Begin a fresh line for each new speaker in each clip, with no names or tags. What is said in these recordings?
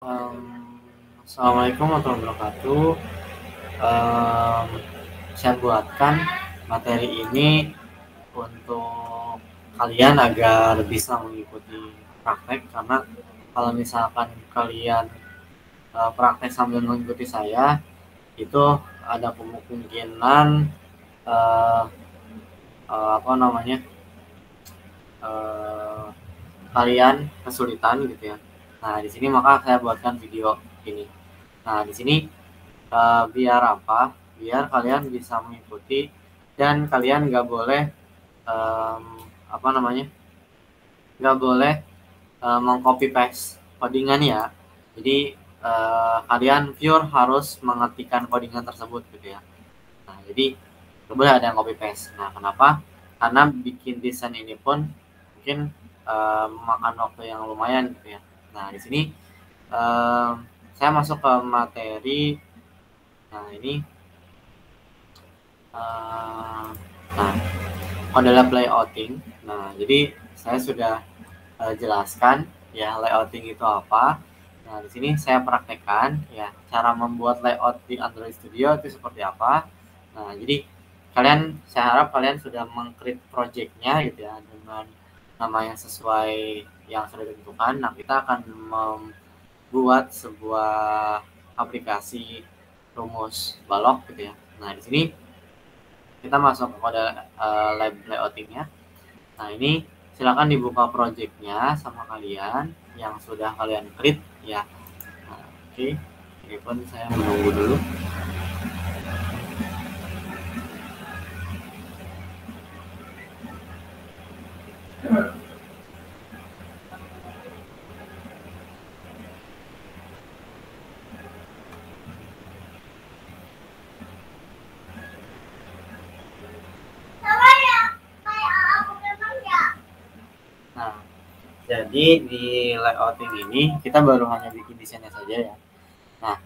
Assalamualaikum warahmatullahi wabarakatuh. Em, saya buatkan materi ini untuk kalian agar bisa mengikuti praktek, karena kalau misalkan kalian praktek sambil mengikuti saya, itu ada kemungkinan eh, apa namanya eh, kalian kesulitan gitu ya. Nah, di sini maka saya buatkan video ini. Nah, di sini biar apa? Biar kalian bisa mengikuti dan kalian nggak boleh um, apa namanya? Nggak boleh mengcopy paste codingan ya. Jadi kalian pure harus mengetikkan codingan tersebut gitu ya. Nah, jadi nggak boleh ada yang copy paste. Nah, kenapa? Karena bikin desain ini pun mungkin memakan waktu yang lumayan gitu ya. Nah, di sini saya masuk ke materi. Nah, ini nah, adalah layouting. Nah, jadi saya sudah jelaskan ya layouting itu apa. Nah, di sini saya praktekkan ya cara membuat layout di Android Studio itu seperti apa. Nah, jadi saya harap kalian sudah meng-create project-nya gitu ya dengan nama yang sesuai yang sudah ditentukan. Nah, kita akan membuat sebuah aplikasi rumus balok gitu ya. Nah, di sini kita masuk pada lab layoutingnya. Nah, ini silakan dibuka projectnya sama kalian yang sudah kalian create ya. Nah, oke, ini pun saya menunggu dulu. Nah, jadi di layouting ini kita baru hanya bikin desainnya saja ya. Nah,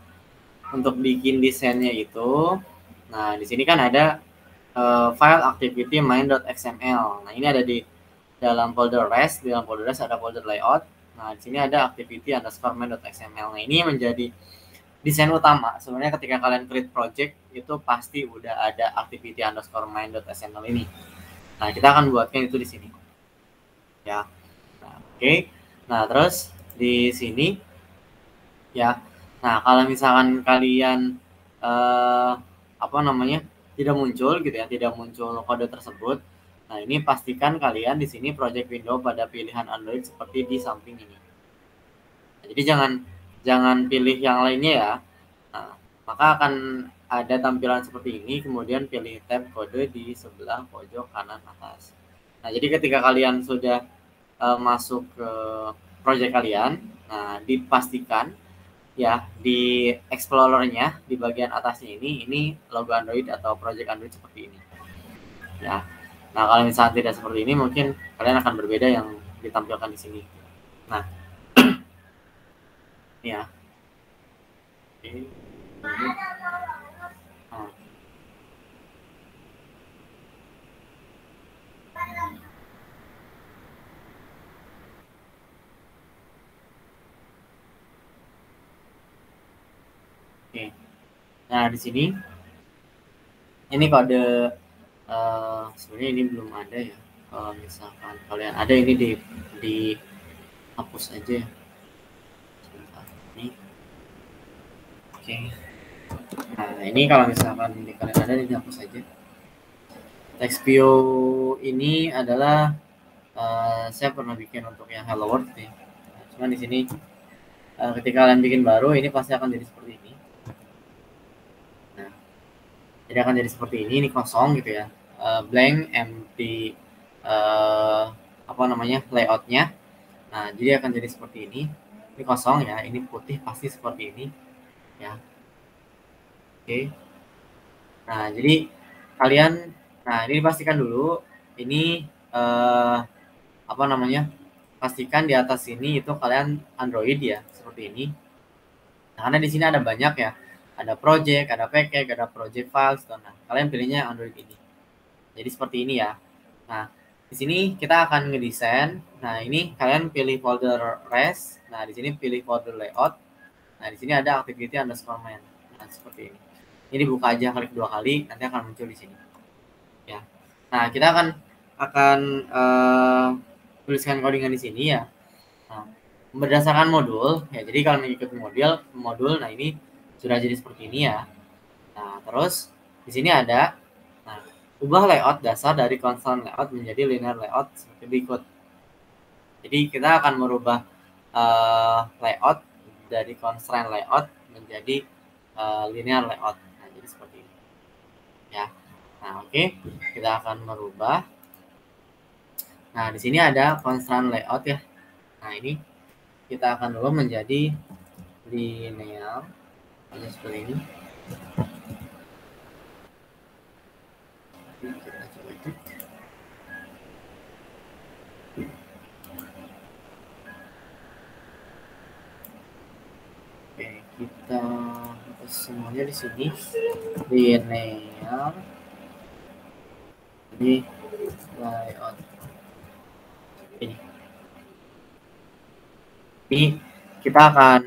untuk bikin desainnya itu, nah di sini kan ada file activity main.xml. Nah, ini ada di dalam folder rest. Di dalam folder rest ada folder layout. Nah, di sini ada activity underscore main.xml. Nah, ini menjadi desain utama. Sebenarnya ketika kalian create project itu pasti udah ada activity underscore main.xml ini. Nah, kita akan buatkan itu di sini. Ya. Nah, oke. Nah, terus di sini ya. Nah, kalau misalkan kalian apa namanya? Tidak muncul gitu ya, tidak muncul kode tersebut. Nah, ini pastikan kalian di sini project window pada pilihan Android seperti di samping ini. Nah, jadi jangan pilih yang lainnya ya. Nah, maka akan ada tampilan seperti ini, kemudian pilih tab kode di sebelah pojok kanan atas. Nah, jadi ketika kalian sudah masuk ke project kalian, nah dipastikan ya di explorernya di bagian atasnya ini logo Android atau project Android seperti ini. Ya. Nah, kalau misalnya tidak seperti ini, mungkin kalian akan berbeda yang ditampilkan di sini. Nah, ya. Oke. Nah, oke. Nah, di sini ini kode sebenarnya ini belum ada ya. Kalau misalkan kalian ada ini dihapus aja ya. Sebentar. Ini. Oke. Nah, ini kalau misalkan di kalian ada dihapus aja. Text view ini adalah saya pernah bikin untuk yang Hello World ya. Nah, cuman di sini ketika kalian bikin baru ini pasti akan jadi seperti ini. Nah, jadi akan jadi seperti ini kosong gitu ya, blank, empty, apa namanya layoutnya. Nah, jadi akan jadi seperti ini kosong ya, ini putih pasti seperti ini ya. Oke. Nah, jadi kalian, nah ini dipastikan dulu ini apa namanya, pastikan di atas sini itu kalian Android ya seperti ini. Nah, karena di sini ada banyak ya, ada project, ada package, ada project files. Nah, kalian pilihnya Android ini. Jadi seperti ini ya. Nah, di sini kita akan ngedesain. Nah, ini kalian pilih folder rest. Nah, di sini pilih folder layout. Nah, di sini ada activity underscore main. Nah, seperti ini. Ini buka aja, klik 2 kali, nanti akan muncul di sini. Ya. Nah, kita akan tuliskan codingan di sini ya. Nah, berdasarkan modul ya. Jadi kalau mengikuti modul, nah ini sudah jadi seperti ini ya. Nah, terus di sini ada ubah layout dasar dari constant layout menjadi linear layout seperti berikut. Jadi kita akan merubah layout dari constraint layout menjadi linear layout. Nah, jadi seperti ini. Ya. Nah, oke. Kita akan merubah. Nah, di sini ada constraint layout ya. Nah, ini kita akan rubah menjadi linear. Hanya seperti ini. Kita coba itu. Oke, kita semuanya di sini linear di layout ini. Ini kita akan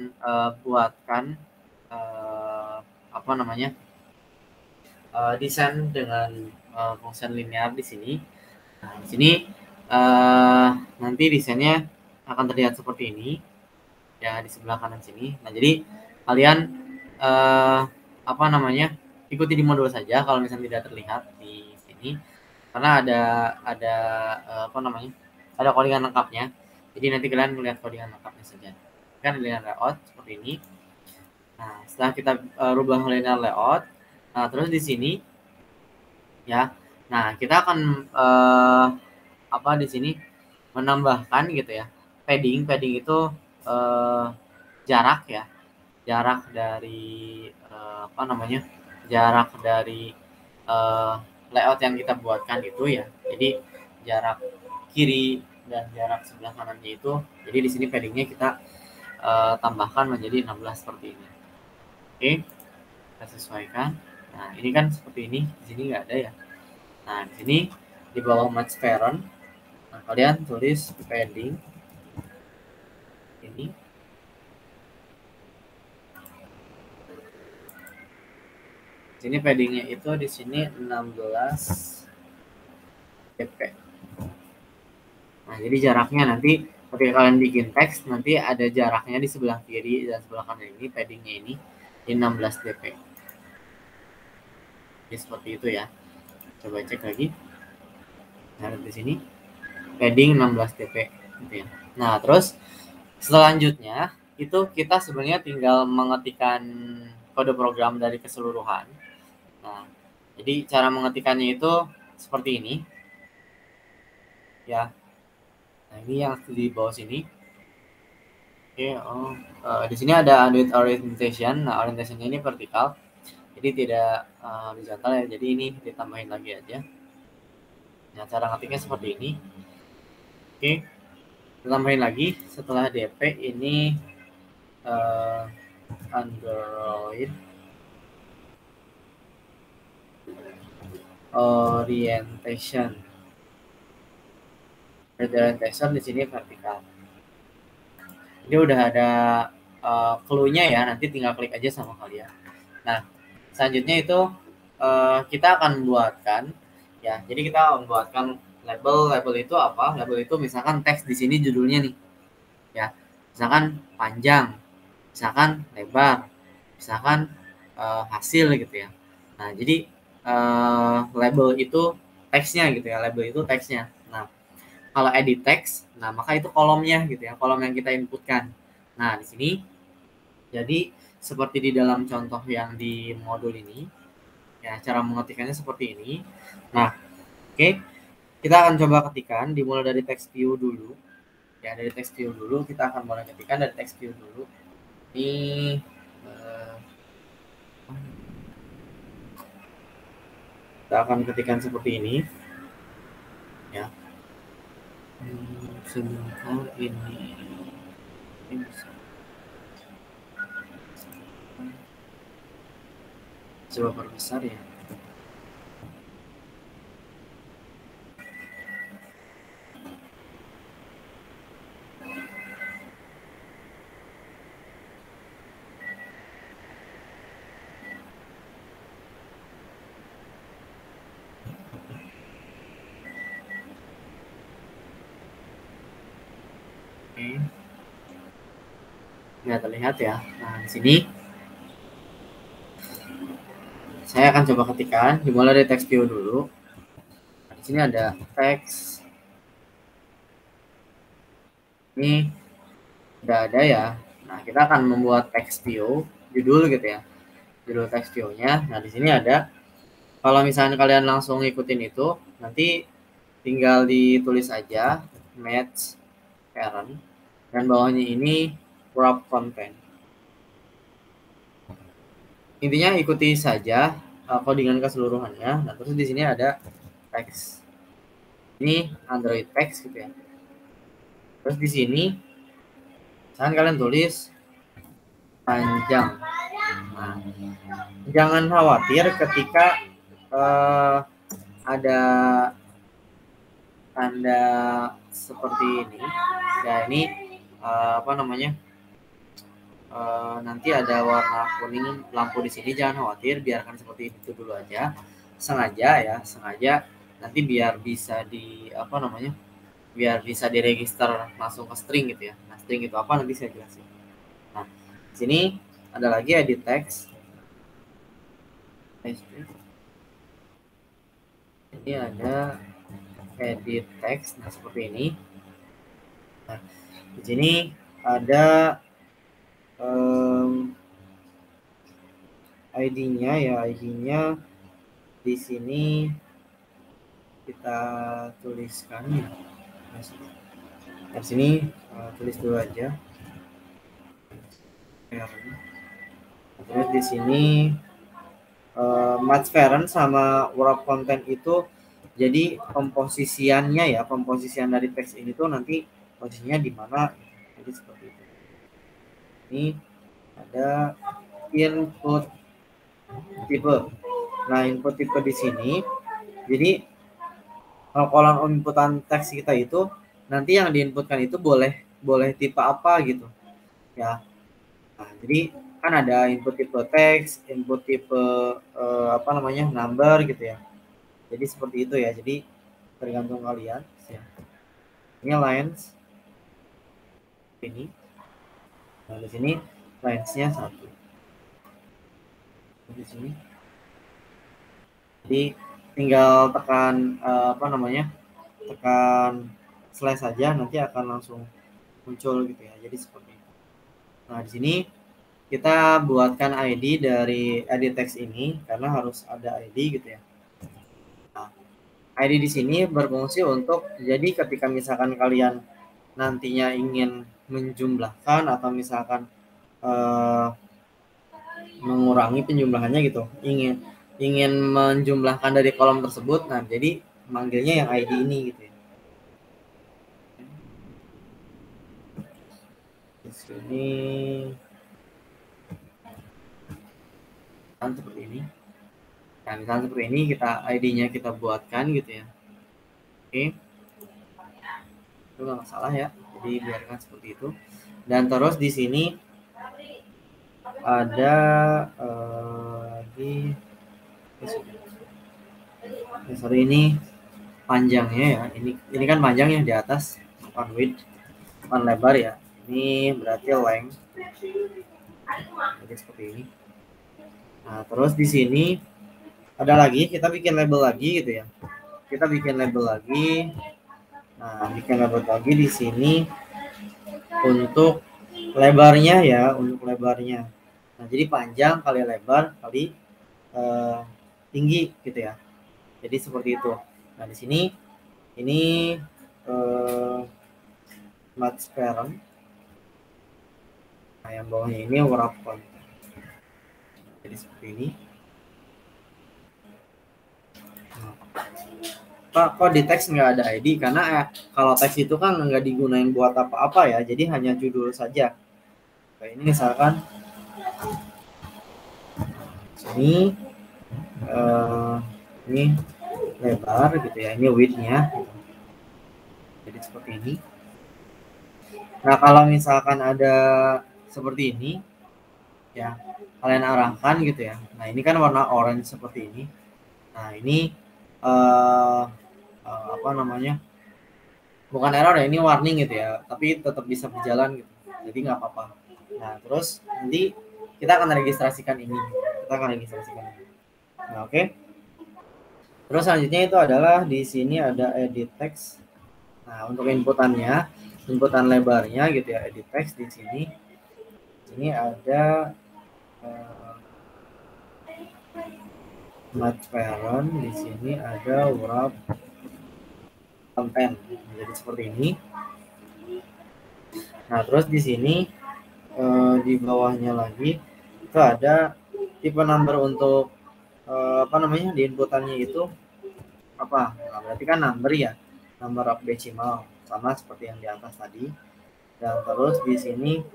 buatkan desain dengan function linear di sini. Nah, di sini nanti desainnya akan terlihat seperti ini ya, di sebelah kanan sini. Nah, jadi kalian ikuti di modul saja kalau misalnya tidak terlihat di sini, karena ada codingan lengkapnya. Jadi nanti kalian melihat codingan lengkapnya saja. Kan linear layout seperti ini. Nah, setelah kita rubah linear layout, nah terus di sini ya. Nah, kita akan di sini menambahkan gitu ya. Padding itu jarak ya. Jarak dari jarak dari layout yang kita buatkan itu ya. Jadi jarak kiri dan jarak sebelah kanannya itu. Jadi di sini paddingnya kita tambahkan menjadi 16 seperti ini. Oke, kita sesuaikan. Nah, ini kan seperti ini. Di sini nggak ada ya. Nah, di sini di bawah match parent, nah, kalian tulis padding ini. Di sini paddingnya itu di sini 16 dp. Nah, jadi jaraknya nanti ketika kalian bikin teks, nanti ada jaraknya di sebelah kiri dan sebelah kanan ini, paddingnya ini di 16 dp. Jadi seperti itu ya. Coba cek lagi. Nah, di sini padding 16 dp gitu ya. Nah, terus selanjutnya itu kita sebenarnya tinggal mengetikkan kode program dari keseluruhan. Nah, jadi cara mengetikkannya itu seperti ini ya. Nah, ini yang di bawah sini. Oke, di sini ada orientation. Nah, orientationnya ini vertikal, jadi tidak horizontal ya. Jadi ini ditambahin lagi aja. Nah, cara ngetiknya seperti ini. Oke, ditambahin lagi setelah dp ini Android orientation. Orientation di sini vertikal. Ini udah ada clue-nya ya, nanti tinggal klik aja sama kalian. Nah, selanjutnya itu kita akan buatkan ya. Jadi kita membuatkan label itu apa? Label itu misalkan teks di sini judulnya nih. Ya. Misalkan panjang, misalkan lebar, misalkan hasil gitu ya. Nah, jadi label itu teksnya gitu ya. Label itu teksnya. Nah, kalau edit text, nah maka itu kolomnya gitu ya, kolom yang kita inputkan. Nah, di sini jadi seperti di dalam contoh yang di modul ini ya, cara mengetikkannya seperti ini. Nah, oke, kita akan coba ketikkan dimulai dari text view dulu ya. Dari text view dulu kita akan mulai ketikkan dari text view dulu. Ini kita akan ketikkan seperti ini ya. Sebentar, ini bisa coba perbesar ya. Oke. Nggak terlihat ya. Nah, di sini saya akan coba ketikkan, dimulai dari text view dulu. Nah, di sini ada teks. Ini udah ada ya. Nah, kita akan membuat text view, judul gitu ya. Judul text view-nya. Nah, di sini ada, kalau misalnya kalian langsung ngikutin itu, nanti tinggal ditulis aja match parent dan bawahnya ini wrap content. Intinya ikuti saja codingan keseluruhannya. Nah, terus di sini ada text. Ini Android text gitu ya. Terus di sini misalkan kalian tulis panjang. Nah, jangan khawatir ketika ada tanda seperti ini. Ya ini apa namanya? Nanti ada warna kuning lampu di sini, jangan khawatir, biarkan seperti itu dulu aja. Sengaja nanti biar bisa apa namanya? Biar bisa diregister langsung ke string gitu ya. Nah, string itu apa nanti saya jelasin. Nah, di sini ada lagi edit text. Ini ada edit text, nah seperti ini. Nah, di sini ada ID-nya ya, ID-nya di sini kita tuliskan ya. Nah, sini tulis dulu aja. Terus di sini match parent sama wrap content itu jadi komposisiannya ya, komposisian dari teks ini tuh nanti posisinya di mana. Jadi seperti itu. Ini ada input tipe. Nah, input tipe di sini jadi kolom inputan teks kita itu nanti yang diinputkan itu boleh tipe apa gitu ya. Nah, jadi kan ada input tipe teks, input tipe apa namanya number gitu ya. Jadi seperti itu ya. Jadi tergantung kalian ya. Ini lines ini. Nah, di sini linesnya 1. Di sini. Jadi tinggal tekan apa namanya? Tekan slash saja nanti akan langsung muncul gitu ya. Jadi seperti itu. Nah, di sini kita buatkan ID dari edit text ini karena harus ada ID gitu ya. Nah, ID di sini berfungsi untuk jadi ketika misalkan kalian nantinya ingin menjumlahkan atau misalkan mengurangi penjumlahannya gitu, ingin menjumlahkan dari kolom tersebut, nah jadi manggilnya yang ID ini gitu ya. Di sini seperti ini. Nah, misalnya seperti ini kita ID-nya kita buatkan gitu ya. Oke. Itu nggak masalah ya. Jadi biarkan seperti itu. Dan terus di sini ada lagi sorry ini panjangnya ya. Ini kan panjangnya di atas, bukan width, bukan lebar ya. Ini berarti length. Jadi seperti ini. Nah, terus di sini ada lagi, kita bikin label lagi gitu ya. Kita bikin label lagi. Nah, bikin label lagi di sini untuk lebarnya ya, untuk lebarnya. Nah, jadi panjang kali lebar kali tinggi gitu ya. Jadi seperti itu. Nah, di sini ini match parent. Nah, yang bawahnya ini wrap content. Jadi seperti ini. Pak, kok di teks nggak ada ID? Karena kalau teks itu kan nggak digunain buat apa-apa ya, jadi hanya judul saja. Kayak ini misalkan sini ini lebar gitu ya, ini width-nya gitu. Jadi seperti ini. Nah, kalau misalkan ada seperti ini ya, kalian arahkan gitu ya. Nah, ini kan warna orange seperti ini. Nah, ini apa namanya? bukan error ya, ini warning gitu ya, tapi tetap bisa berjalan gitu, jadi nggak apa-apa. Nah terus nanti kita akan registrasikan ini, nah oke. Terus selanjutnya itu adalah di sini ada edit text. Nah untuk inputan lebarnya gitu ya, edit text di sini. Ini ada match parent, di sini ada wrap content, jadi seperti ini. Nah terus di sini di bawahnya lagi itu ada tipe number untuk di inputannya itu apa? Nah, berarti kan number ya, number of decimal, sama seperti yang di atas tadi. Dan terus di sini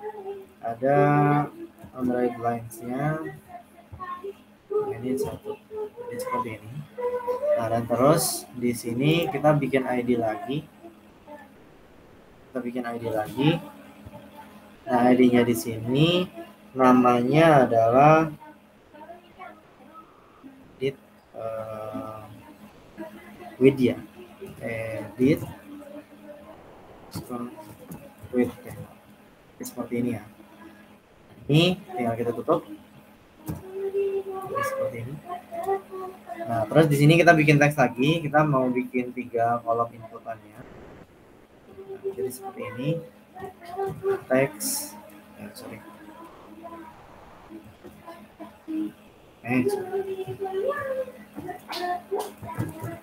ada Android lines-nya, ini satu, jadi seperti ini. Nah dan terus di sini kita bikin ID lagi, Nah ID-nya di sini namanya adalah edit with ya, edit with ya. Seperti ini ya. Ini tinggal kita tutup. Seperti ini. Nah, terus di sini kita bikin teks lagi. Kita mau bikin 3 kolom inputannya. Nah, jadi seperti ini. Teks.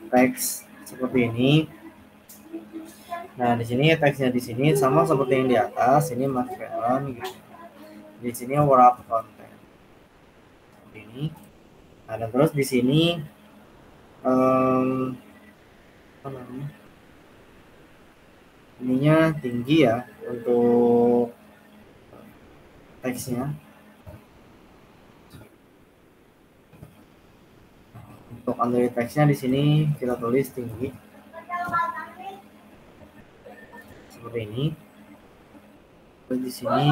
Teks seperti ini. Nah, di sini teksnya di sini sama seperti yang di atas. Ini match parent gitu. Di sini wrap content. Seperti ini. Nah, dan terus di sini ininya tinggi ya untuk teksnya. Untuk Android teksnya di sini kita tulis tinggi seperti ini. Terus di sini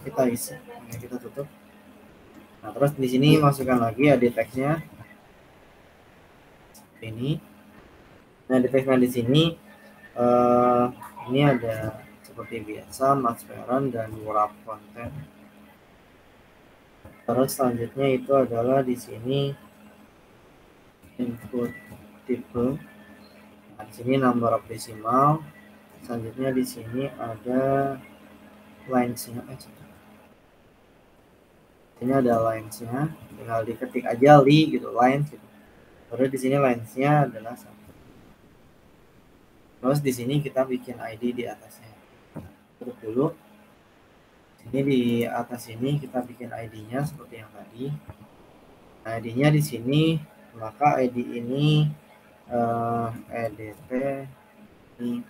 kita isi, kita tutup. Nah terus di sini masukkan lagi edit teksnya seperti ini. Nah di teksnya di sini ini ada seperti biasa match parent dan wrap content. Terus selanjutnya itu adalah di sini input type. Nah, di sini number of decimal. Selanjutnya di sini ada lines-nya. Ini ada lines-nya, tinggal diketik aja li gitu, lines gitu. Terus di sini lines-nya adalah 1. Terus di sini kita bikin ID di atasnya. Tutup dulu. Ini di atas ini kita bikin ID-nya seperti yang tadi. ID-nya di sini, maka ID ini EDT ini.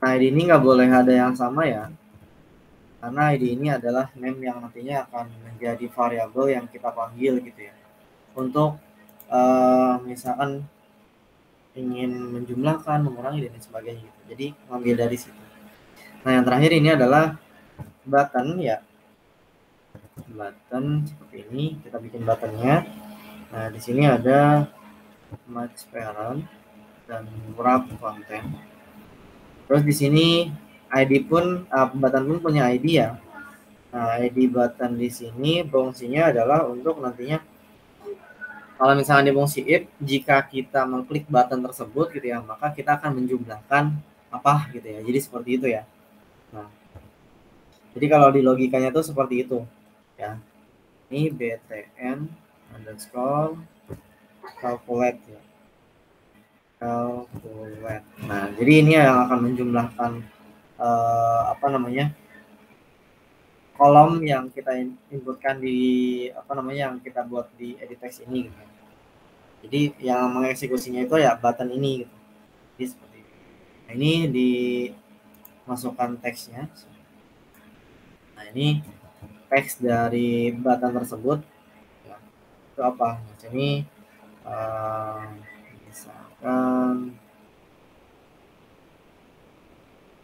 Nah, ID ini nggak boleh ada yang sama ya. Karena ID ini adalah name yang nantinya akan menjadi variabel yang kita panggil gitu ya. Untuk misalkan ingin menjumlahkan, mengurangi dan sebagainya gitu. Jadi ngambil dari situ. Nah yang terakhir ini adalah button ya. Button seperti ini, kita bikin buttonnya. Nah di sini ada match parent dan wrap content. Terus di sini ID pun button pun punya ID ya. Nah ID button di sini fungsinya adalah untuk nantinya kalau misalnya di fungsi if, jika kita mengklik button tersebut gitu ya, maka kita akan menjumlahkan apa gitu ya. Jadi seperti itu ya. Nah, jadi kalau di logikanya tuh seperti itu ya. Ini btn underscore calculate ya. Calculate. Nah, jadi ini yang akan menjumlahkan kolom yang kita inputkan di yang kita buat di edit text ini gitu. Jadi yang mengeksekusinya itu ya button ini gitu. Jadi seperti itu. Nah, ini dimasukkan teksnya. Nah, ini teks dari button tersebut ya, itu apa? Nah, ini misalkan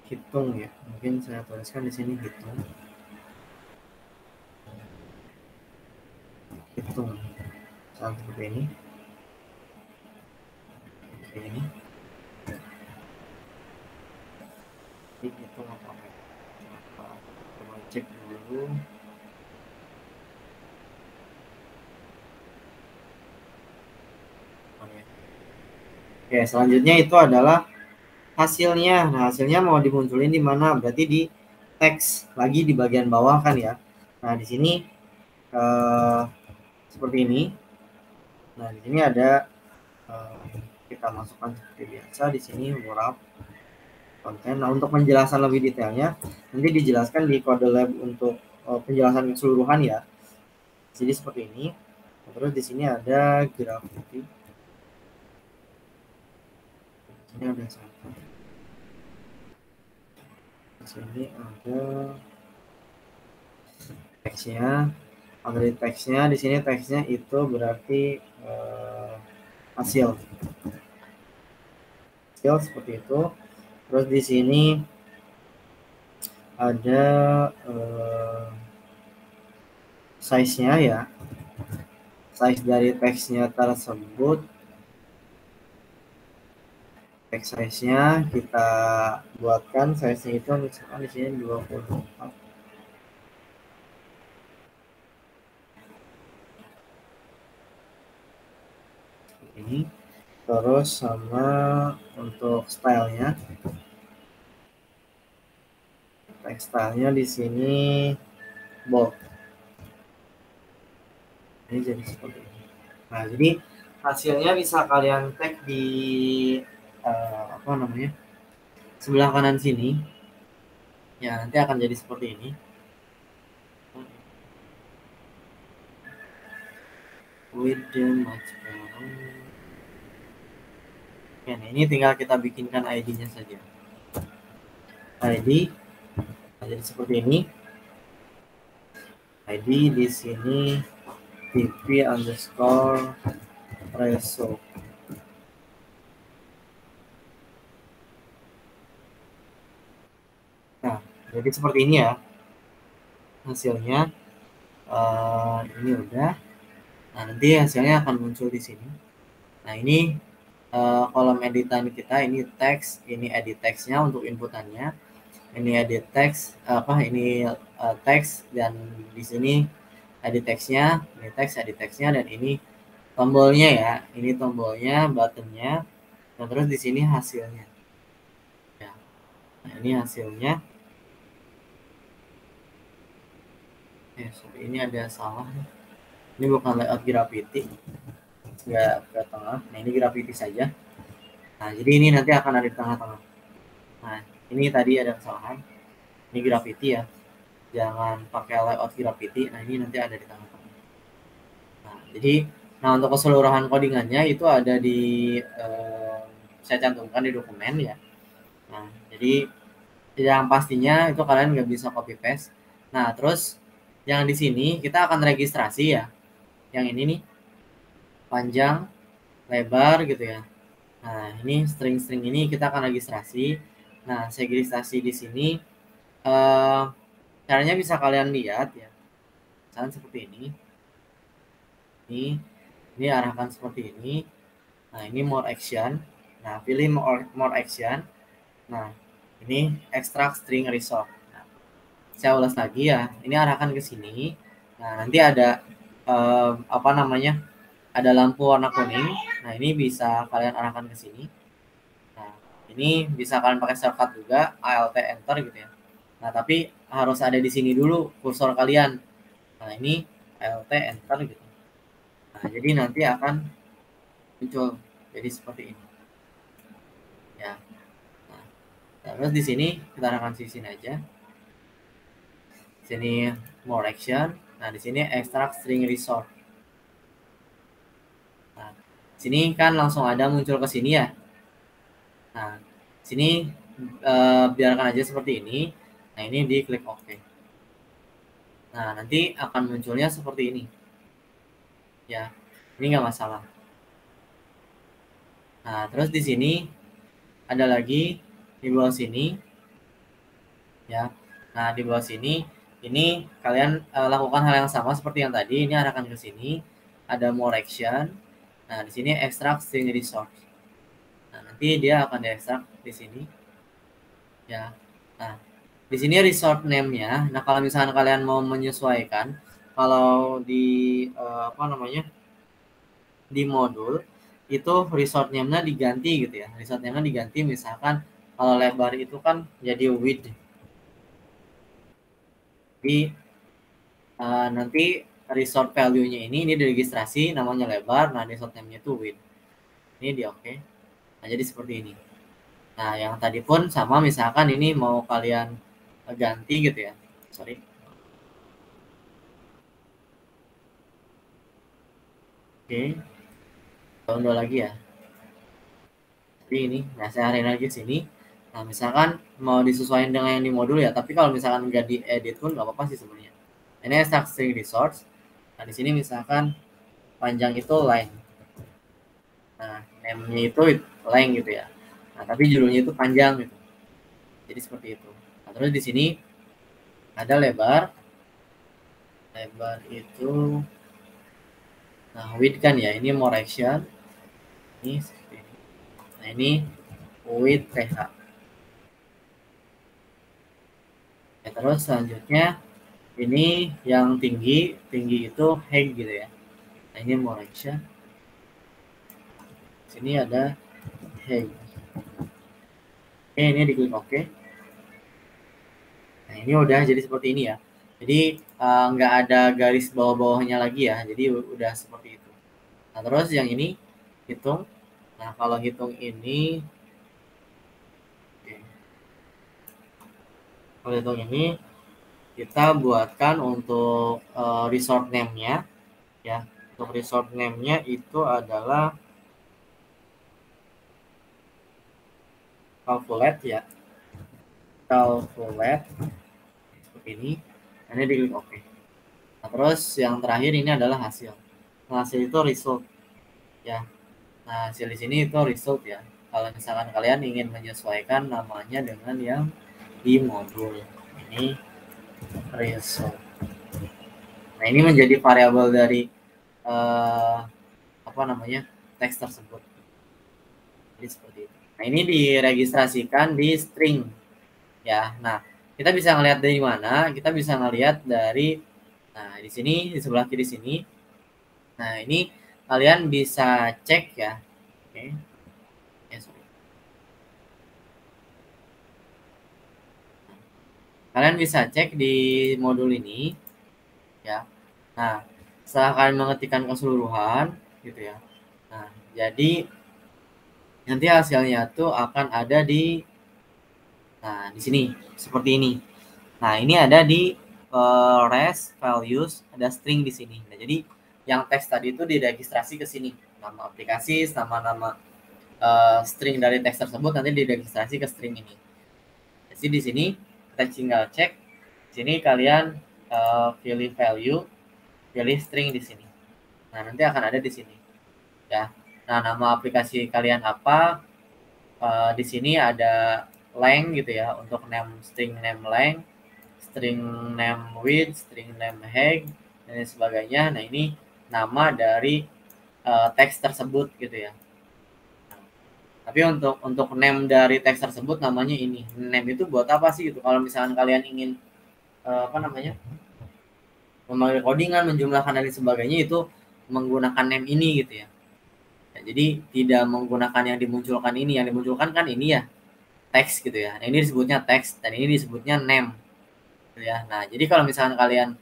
hitung ya. Mungkin saya tuliskan di sini hitung. Hitung. Misalkan seperti ini. ini. Ini itu apa? Coba cek dulu. Oke, selanjutnya itu adalah hasilnya. Nah, hasilnya mau dimunculin di mana? Berarti di teks lagi di bagian bawah kan ya. Nah, di sini seperti ini. Nah, di sini ada kita masukkan seperti biasa di sini wrap konten. Nah, untuk penjelasan lebih detailnya nanti dijelaskan di kode lab untuk penjelasan keseluruhan ya. Jadi seperti ini. Terus di sini ada graffiti. Ini ada satu. Di sini ada teksnya. Ada di teksnya. Di sini teksnya itu berarti hasil seperti itu. Terus di sini ada size-nya ya. Size dari teksnya tersebut. Text size-nya kita buatkan size-nya itu misalkan di sini 24. Ini terus sama untuk stylenya, stylenya di sini bold. Ini jadi seperti ini. Nah, jadi hasilnya bisa kalian tag di apa namanya, sebelah kanan sini ya, nanti akan jadi seperti ini. With the match. Oke, nah ini tinggal kita bikinkan ID-nya saja. ID jadi seperti ini. ID di sini tp underscore reso. Nah, jadi seperti ini ya hasilnya. Ini udah. Nah, nanti hasilnya akan muncul di sini. Nah, ini kolom editan kita, ini teks, ini edit teksnya untuk inputannya. Ini edit teks, ini teks, dan di sini edit teksnya, ini teks, edit teksnya, dan ini tombolnya ya. Ini tombolnya, buttonnya, dan terus di sini hasilnya. Ya. Nah, ini hasilnya. Sorry, ini ada salah. Ini bukan layout graffiti, nggak ke tengah. Nah, ini graffiti saja. Nah, jadi ini nanti akan ada di tengah-tengah. Nah, ini tadi ada kesalahan. Ini graffiti ya. Jangan pakai layout graffiti. Nah, ini nanti ada di tengah-tengah. Nah, jadi untuk keseluruhan codingannya itu ada di saya cantumkan di dokumen ya. Nah, jadi yang pastinya itu kalian nggak bisa copy paste. Nah, terus yang di sini kita akan registrasi ya. Yang ini nih panjang, lebar gitu ya. Nah, ini string-string ini kita akan registrasi. Nah, registrasi di sini caranya bisa kalian lihat ya. Misalnya seperti ini. Ini arahkan seperti ini. Nah, ini more action. Nah, pilih more action. Nah, ini extract string resolve. Nah, saya ulas lagi ya. Ini arahkan ke sini. Nah, nanti ada ada lampu warna kuning. Nah, ini bisa kalian arahkan ke sini. Nah, ini bisa kalian pakai shortcut juga, Alt Enter gitu ya. Nah, tapi harus ada di sini dulu kursor kalian. Nah, ini Alt Enter gitu. Nah, jadi nanti akan muncul jadi seperti ini. Ya. Nah, terus di sini kita arahkan di sini aja. Sini more action. Nah, di sini extract string resolve. Nah, sini kan langsung ada muncul ke sini ya. Nah, sini biarkan aja seperti ini. Nah, ini di klik OK. Nah, nanti akan munculnya seperti ini. Ya, ini nggak masalah. Nah, terus di sini ada lagi di bawah sini. Ya. Nah, di bawah sini ini kalian lakukan hal yang sama seperti yang tadi. Ini arahkan ke sini. Ada more action. Nah, di sini extract string resource. Nah, nanti dia akan diekstrak di sini ya. Nah, di sini resort name-nya. Nah, kalau misalnya kalian mau menyesuaikan, kalau di apa namanya, di modul itu resort name-nya diganti gitu ya. Resort name-nya diganti, misalkan kalau lebar itu kan jadi width. Jadi nanti resort value-nya ini diregistrasi namanya lebar, nah resort name-nya itu width. Ini di oke. Nah, jadi seperti ini. Nah, yang tadi pun sama, misalkan ini mau kalian ganti gitu ya. Sorry. Oke. Download lagi ya. Jadi ini, nah saya arahin lagi sini. Nah, misalkan mau disesuaikan dengan yang di modul ya, tapi kalau misalkan nggak diedit pun nggak apa-apa sih sebenarnya. Ini extract string resource. Nah, di sini misalkan panjang itu line. Nah, name-nya itu length gitu ya. Nah, tapi judulnya itu panjang gitu. Jadi seperti itu. Nah, terus di sini ada lebar. Lebar itu, nah width kan ya, ini more action. Ini seperti ini. Nah, ini width TH. Ya, terus selanjutnya ini yang tinggi itu height gitu ya. Nah, ini more action. Sini ada height. Oke, ini diklik oke. Nah, ini udah jadi seperti ini ya. Jadi nggak ada garis bawah-bawahnya lagi ya. Jadi udah seperti itu. Nah, terus yang ini hitung. Nah, kalau hitung ini, oke. Kalau hitung ini kita buatkan untuk resort name-nya ya. Untuk resort name-nya itu adalah calculate ya. Calculate seperti ini. Ini diklik oke. Nah, terus yang terakhir ini adalah hasil. Nah, hasil itu result ya. Nah, hasil di sini itu result ya. Kalau misalkan kalian ingin menyesuaikan namanya dengan yang di modul ini result. Nah, ini menjadi variabel dari apa namanya, teks tersebut. Jadi seperti itu. Nah, ini diregistrasikan di string ya. Nah, kita bisa ngelihat dari mana? Kita bisa ngelihat dari, nah di sini di sebelah kiri sini. Nah, ini kalian bisa cek ya. Oke. Ya, sorry. Kalian bisa cek di modul ini ya. Nah, setelah kalian mengetikkan keseluruhan gitu ya. Nah, jadi nanti hasilnya tuh akan ada di, nah di sini seperti ini. Nah, ini ada di res values, ada string di sini. Nah, jadi yang teks tadi itu diregistrasi ke sini. Nama aplikasi sama nama string dari teks tersebut nanti diregistrasi ke string ini. Jadi di sini kita tinggal cek. Di sini kalian pilih value, pilih string di sini. Nah, nanti akan ada di sini. Ya. Nah, nama aplikasi kalian apa? Di sini ada length gitu ya, untuk name, string name length, string name width, string name height, dan sebagainya. Nah, ini nama dari teks tersebut gitu ya. Tapi untuk name dari teks tersebut namanya ini. Name itu buat apa sih gitu? Kalau misalkan kalian ingin apa namanya, memanggil codingan, menjumlahkan dan sebagainya, itu menggunakan name ini gitu ya. Nah, jadi tidak menggunakan yang dimunculkan ini. Yang dimunculkan kan ini ya, teks gitu ya. Nah, ini disebutnya teks dan ini disebutnya name gitu ya. Nah, jadi kalau misalkan kalian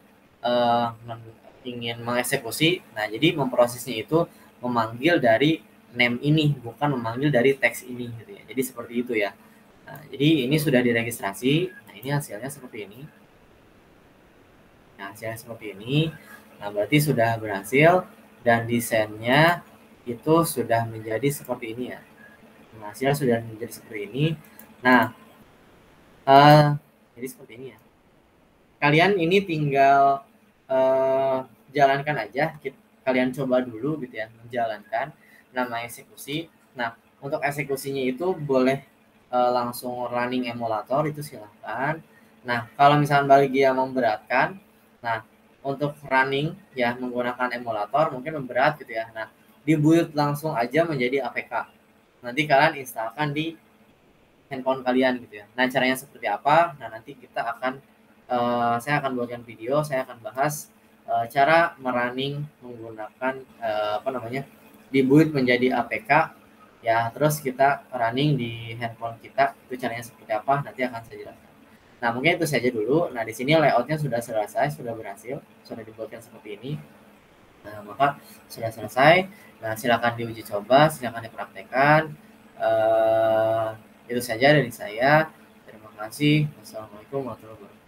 ingin mengeksekusi, nah jadi memprosesnya itu memanggil dari name ini, bukan memanggil dari teks ini gitu ya. Jadi seperti itu ya. Nah, jadi ini sudah diregistrasi. Nah, ini hasilnya seperti ini. Nah, hasilnya seperti ini. Nah, berarti sudah berhasil dan desainnya itu sudah menjadi seperti ini ya. Nah, hasilnya sudah menjadi seperti ini. Nah, jadi seperti ini ya. Kalian ini tinggal jalankan aja. Kalian coba dulu gitu ya, menjalankan nama eksekusi. Nah, untuk eksekusinya itu boleh langsung running emulator, itu silahkan. Nah, kalau misalnya bagi yang memberatkan, nah untuk running ya menggunakan emulator mungkin memberat gitu ya. Nah, dibuild langsung aja menjadi APK. nanti kalian instalkan di handphone kalian gitu ya. Nah, caranya seperti apa? Nah, nanti kita akan saya akan buatkan video, saya akan bahas cara merunning menggunakan apa namanya? Dibuat menjadi APK ya, terus kita running di handphone kita. Itu caranya seperti apa? Nanti akan saya jelaskan. Nah, mungkin itu saja dulu. Nah, di sini layoutnya sudah selesai, sudah berhasil, sudah dibuatkan seperti ini. Nah, maka sudah selesai. Nah, silakan diuji coba, silakan dipraktekkan. Itu saja dari saya. Terima kasih. Wassalamualaikum warahmatullahi wabarakatuh.